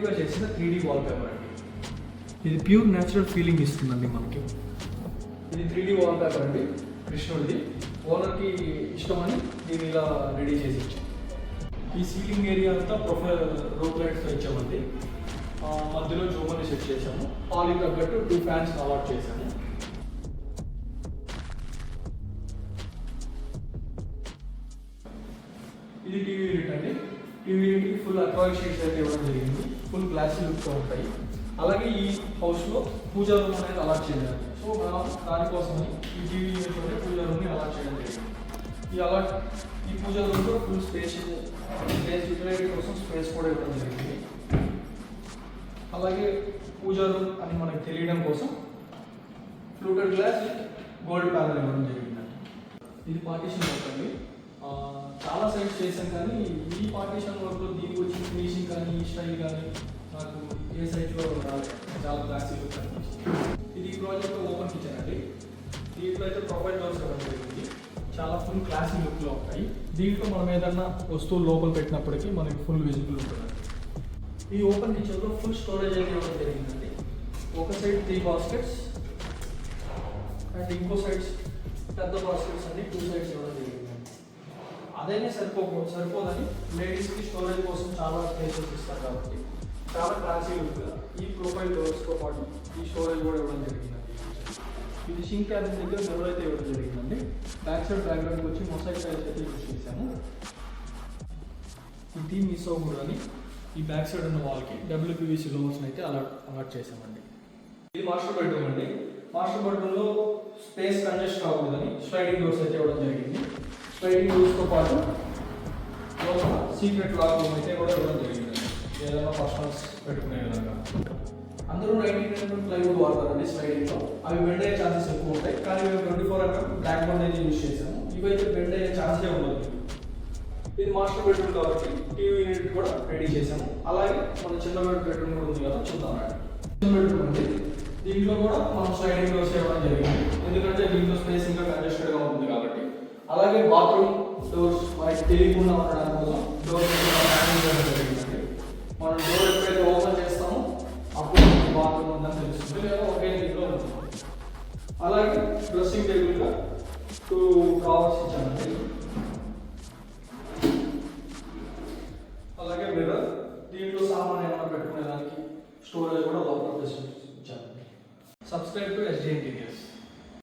క్రియేటివ్గా చేసిన 3D wallpaper అండి. ఇది ప్యూర్ న్యాచురల్ ఫీలింగ్ ఇస్తుందండి మనకి. ఇది 3D వాల్పేపర్ అండి, కృష్ణుడిది. ఓనర్కి ఇష్టమని దీన్ని ఇలా రెడీ చేసి ఇచ్చాం. ఈ సీలింగ్ ఏరియా అంతా ప్రొఫైల్ రోప్ లైట్స్తో ఇచ్చామండి. మధ్యలో జూమర్ని సెట్ చేసాము. హాల్కి తగ్గట్టు 2 ఫ్యాన్స్ అలాట్ చేసాము. ఇది టీవీ యూనిట్ అండి. టీవీ యూనిట్కి ఫుల్ అక్రాలిక్ షీట్స్ అయితే ఇవ్వడం జరిగింది. ఫుల్ గ్లాసీ లుక్తో ఉంటాయి. అలాగే ఈ హౌస్లో పూజా రూమ్ అనేది అలాట్ చేయాలి. సో మనం దానికోసమని ఈ టీవీ యూనిట్లోనే పూజా రూమ్ని అలాట్ చేయడం జరిగింది. ఈ పూజా రూమ్లో ఫుల్ స్పేస్ యూటిలైటీ కోసం స్పేస్ కూడా ఇవ్వడం జరిగింది. అలాగే పూజా రూమ్ అని మనకు తెలియడం కోసం ఫ్లూటెడ్ గ్లాస్ గోల్డ్ ప్యానల్ ఇవ్వడం జరిగిందండి. ఇది పార్టీషన్ వర్క్ అండి. చాలా సైడ్స్ చేశాం కానీ ఈ పార్టీషన్ వర్క్లో దీనికి వచ్చిన ఫినిషింగ్ కానీ ఈ స్టైల్ కానీ నాకు ఏ సైడ్లో చాలా క్లాసీ లుక్ అనిపించింది. ఇది ఈ ప్రాజెక్ట్ ఓపెన్ కిచెన్ అండి. దీంట్లో అయితే ప్రొఫైల్ డోర్స్ ఇవ్వడం జరిగింది. చాలా ఫుల్ క్లాసీ లుక్లో ఉంటాయి. దీంట్లో మనం ఏదన్నా వస్తువులు లోపల పెట్టినప్పటికీ మనకి ఫుల్ విజిబుల్ ఉంటుంది. ఈ ఓపెన్ కిచెన్లో ఫుల్ స్టోరేజ్ అయితే ఇవ్వడం జరిగిందండి. ఒక సైడ్ 3 బాస్కెట్స్ అండ్ ఇంకో సైడ్స్ పెద్ద బాస్కెట్స్ అన్ని 2 సైడ్స్ ఇవ్వడం జరిగింది. అదైనా సరిపోదని లేడీస్కి స్టోరేజ్ కోసం చాలా స్పేసెస్ ఇస్తారు కాబట్టి చాలా క్లాసీ లుక్గా ఈ ప్రొఫైల్ డోర్స్తో పాటు ఈ స్టోరేజ్ కూడా ఇవ్వడం జరిగిందండి. ఇది షింక్ క్యాబిన్ దగ్గర మిర్రర్ అయితే ఇవ్వడం జరిగిందండి. బ్యాక్ సైడ్ బ్యాక్గ్రౌండ్కి వచ్చి మొసైక్ టైల్స్ అయితే యూజ్ చేశాము. ఈ థీమ్ మిస్ అవ్వకూడదని ఈ బ్యాక్ సైడ్ ఉన్న వాల్కి WPVC లోవర్స్ని అయితే అలాట్ చేసామండి. ఇది మాస్టర్ బెడ్రూమ్ అండి. మాస్టర్ బెడ్రూమ్లో స్పేస్ కంజెస్ట్ కాకూడదని స్లైడింగ్ డోర్స్ అయితే ఇవ్వడం జరిగింది. స్లైడింగ్ డోర్స్తో పాటు లోపల సీక్రెట్ లాక్ రూమ్ అయితే కూడా ఇవ్వడం జరిగిందండి. ఏదైనా పర్సనల్స్ పెట్టుకునే విధంగా. అందరూ 19mm ప్లైవుడ్ వాడతారండి స్లైడింగ్లో. అవి బెండ్ అయ్యే ఛాన్సెస్ ఎక్కువ ఉంటాయి. కానీ మేము 24mm బ్లాక్ బోర్డ్ అయితే యూజ్ చేసాము. ఇవైతే బెండ్ అయ్యే ఛాన్సే ఉండదు. ఇది మాస్టర్ బెడ్రూమ్ కాబట్టి టీవీ యూనిట్ కూడా రెడీ చేసాము. అలాగే మన చిన్న బెడ్రూమ్ కూడా ఉంది కదా, చూద్దాం. చిన్న బెడ్రూమ్ అండి. దీంట్లో కూడా మనం స్లైడింగ్ డోర్స్ ఇవ్వడం జరిగింది. ఎందుకంటే దీంట్లో స్పేస్ ఇంకా కంజెస్టెడ్గా ఉంటుంది కాబట్టి. అలాగే బాత్రూమ్ డోర్స్ మనకి తెలియకుండా ఉండడానికి కోసం డోర్స్ చేయడం జరిగిందండి. మనం డోర్ ఎప్పుడైతే ఓపెన్ చేస్తామో అప్పుడు బాత్రూమ్ ఉందని తెలుస్తుంది, లేదా ఒకే దీంట్లో ఉంటుంది. అలాగే డ్రెస్సింగ్ టేబుల్గా 2 డ్రావర్స్ ఇచ్చామండి. అలాగే మిర్రర్, దీంట్లో సామాన్ ఏమైనా పెట్టుకునే దానికి స్టోరేజ్ కూడా లోపల ఇచ్చామండి. Subscribe to SJ Interiors.